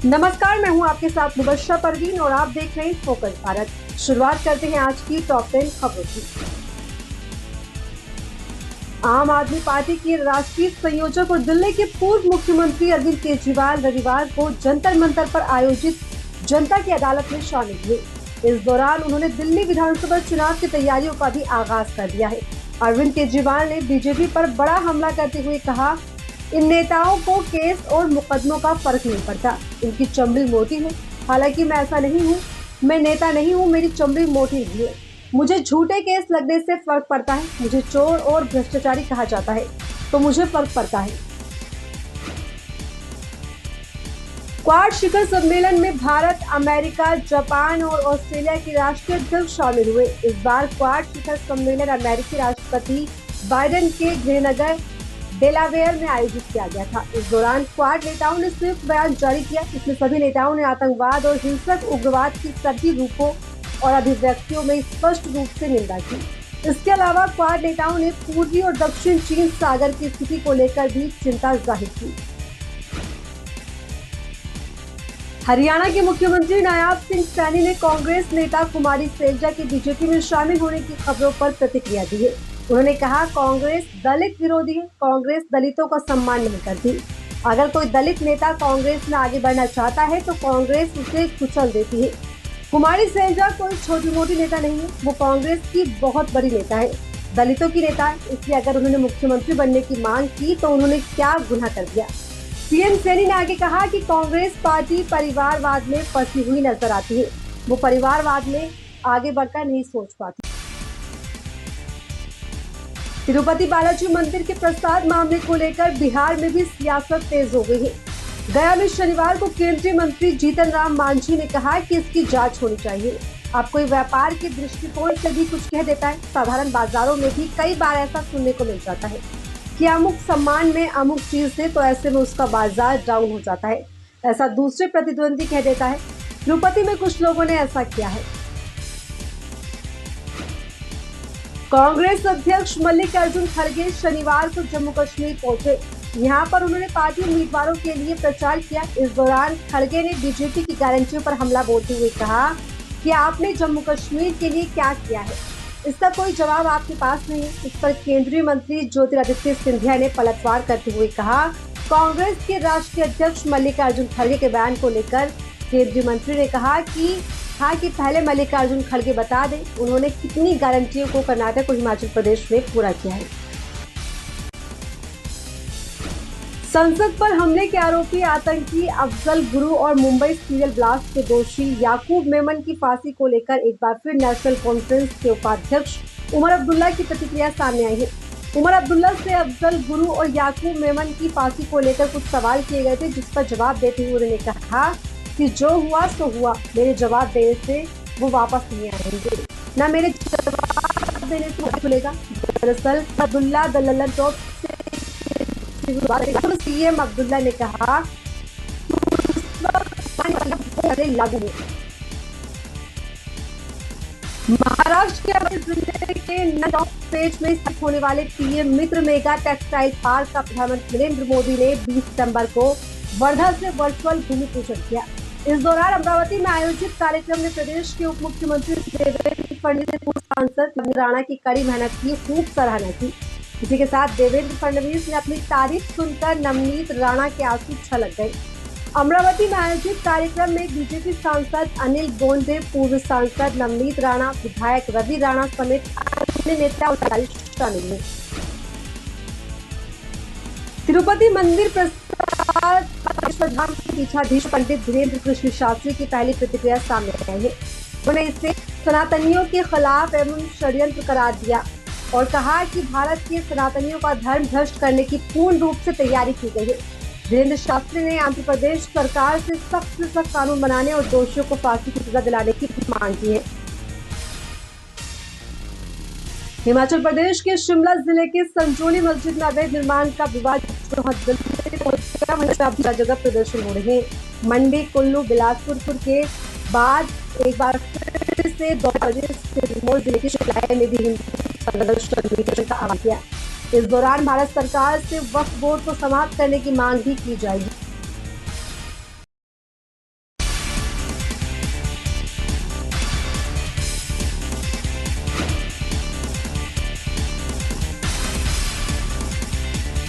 नमस्कार, मैं हूं आपके साथ मुबश्शर परवीन और आप देख रहे हैं फोकस भारत। शुरुआत करते हैं आज की टॉप 10 खबरों की। आम आदमी पार्टी के राष्ट्रीय संयोजक और दिल्ली के पूर्व मुख्यमंत्री अरविंद केजरीवाल रविवार को जंतर मंतर पर आयोजित जनता की अदालत में शामिल हुए। इस दौरान उन्होंने दिल्ली विधानसभा चुनाव की तैयारियों का भी आगाज कर दिया है। अरविंद केजरीवाल ने बीजेपी पर बड़ा हमला करते हुए कहा, इन नेताओं को केस और मुकदमों का फर्क नहीं पड़ता, इनकी चमड़ी मोटी है। हालांकि मैं ऐसा नहीं हूँ, मैं नेता नहीं हूँ, मेरी चमड़ी मोटी नहीं है। मुझे झूठे केस लगने से फर्क पड़ता है, मुझे चोर और भ्रष्टाचारी कहा जाता है तो मुझे फर्क पड़ता है। क्वाड शिखर सम्मेलन में भारत, अमेरिका, जापान और ऑस्ट्रेलिया के राष्ट्रीय अध्यक्ष शामिल हुए। इस बार क्वाड शिखर सम्मेलन अमेरिकी राष्ट्रपति बाइडेन के गृहनगर डेलावेयर में आयोजित किया गया था। इस दौरान क्वाड नेताओं ने संयुक्त बयान जारी किया। इसमें सभी नेताओं ने आतंकवाद और हिंसक उग्रवाद की सभी रूपों और अभिव्यक्तियों में स्पष्ट रूप से निंदा की। इसके अलावा क्वाड नेताओं ने पूर्वी और दक्षिण चीन सागर की स्थिति को लेकर भी चिंता जाहिर की। हरियाणा के मुख्यमंत्री नायाब सिंह सैनी ने कांग्रेस नेता कुमारी सैलजा के बीजेपी में शामिल होने की खबरों पर प्रतिक्रिया दी है। उन्होंने कहा, कांग्रेस दलित विरोधी है, कांग्रेस दलितों का सम्मान नहीं करती। अगर कोई दलित नेता कांग्रेस में आगे बढ़ना चाहता है तो कांग्रेस उसे कुचल देती है। कुमारी सैलजा कोई छोटी मोटी नेता नहीं है, वो कांग्रेस की बहुत बड़ी नेता है, दलितों की नेता है। इसलिए अगर उन्होंने मुख्यमंत्री बनने की मांग की तो उन्होंने क्या गुनाह कर दिया। सीएम सैनी ने आगे कहा कि कांग्रेस पार्टी परिवारवाद में फंसी हुई नजर आती है, वो परिवारवाद में आगे बढ़कर नहीं सोच पाती। तिरुपति बालाजी मंदिर के प्रसाद मामले को लेकर बिहार में भी सियासत तेज हो गई है। गया में शनिवार को केंद्रीय मंत्री जीतन राम मांझी ने कहा कि इसकी जांच होनी चाहिए। अब कोई व्यापार के दृष्टिकोण से भी कुछ कह देता है। साधारण बाजारों में भी कई बार ऐसा सुनने को मिल जाता है कि अमुक सम्मान में अमुक चीज है तो ऐसे में उसका बाजार डाउन हो जाता है, ऐसा दूसरे प्रतिद्वंदी कह देता है। तिरुपति में कुछ लोगों ने ऐसा किया है। कांग्रेस अध्यक्ष मल्लिकार्जुन खड़गे शनिवार को जम्मू कश्मीर पहुंचे। यहां पर उन्होंने पार्टी उम्मीदवारों के लिए प्रचार किया। इस दौरान खड़गे ने बीजेपी की गारंटियों पर हमला बोलते हुए कहा कि आपने जम्मू कश्मीर के लिए क्या किया है, इसका कोई जवाब आपके पास नहीं है। इस पर केंद्रीय मंत्री ज्योतिरादित्य सिंधिया ने पलटवार करते हुए कहा, कांग्रेस के राष्ट्रीय अध्यक्ष मल्लिकार्जुन खड़गे के बयान को लेकर केंद्रीय मंत्री ने कहा कि पहले मल्लिकार्जुन खड़गे बता दें उन्होंने कितनी गारंटियों को कर्नाटक और हिमाचल प्रदेश में पूरा किया है। संसद पर हमले के आरोपी आतंकी अफजल गुरु और मुंबई सीरियल ब्लास्ट के दोषी याकूब मेमन की फांसी को लेकर एक बार फिर नेशनल कॉन्फ्रेंस के उपाध्यक्ष उमर अब्दुल्ला की प्रतिक्रिया सामने आई है। उमर अब्दुल्ला से अफजल गुरु और याकूब मेमन की फांसी को लेकर कुछ सवाल किए गए थे, जिस पर जवाब देते हुए उन्होंने कहा कि जो हुआ सो हुआ, मेरे जवाब देने से वो वापस नहीं आएंगे, न मेरे जवाब देने से वो खुलेगा। दरअसल अब्दुल्ला दललन टॉप सीएम अब्दुल्ला ने कहा लागू है। महाराष्ट्र के अवध जिले के नंदगांव पेज में स्थित होने वाले पीएम मित्र मेगा टेक्सटाइल पार्क का प्रधानमंत्री नरेंद्र मोदी ने 20 सितंबर को वर्धा से वर्चुअल भूमि पूजन किया। इस दौरान अमरावती में आयोजित कार्यक्रम में प्रदेश के उप मुख्यमंत्री देवेंद्र फडणवीस ने पूर्व सांसद नवनीत राणा की कड़ी मेहनत की खूब सराहना की। इसी के साथ देवेंद्र फडणवीस ने अपनी तारीफ सुनकर नवनीत राणा के आंसू छलक गए। अमरावती में आयोजित कार्यक्रम में बीजेपी सांसद अनिल गोंडे, पूर्व सांसद नवनीत राणा, विधायक रवि राणा समेत अन्य नेता और शामिल हुए। तिरुपति मंदिर प्रसाद धाम के पीठाधीश पंडित धीरेन्द्र कृष्ण शास्त्री की पहली प्रतिक्रिया सामने आई है। उन्होंने इसे सनातनियों के खिलाफ एवं षड्यंत्र करार दिया और कहा कि भारत के सनातनियों का धर्म भ्रष्ट करने की पूर्ण रूप से तैयारी की गई है। धीरेन्द्र शास्त्री ने आंध्र प्रदेश सरकार से सख्त कानून बनाने और दोषियों को फांसी की सजा दिलाने की मांग की है। हिमाचल प्रदेश के शिमला जिले के संजोली मस्जिद में अवैध निर्माण का विवाद जगह प्रदर्शन हो रहे हैं। मंडी, कुल्लू, बिलासपुर के बाद एक बार फिर से 2 बजे सिरमौर जिले की शिमला में भी का आह्वान किया। इस दौरान भारत सरकार से वक्फ बोर्ड को समाप्त करने की मांग भी की जाएगी।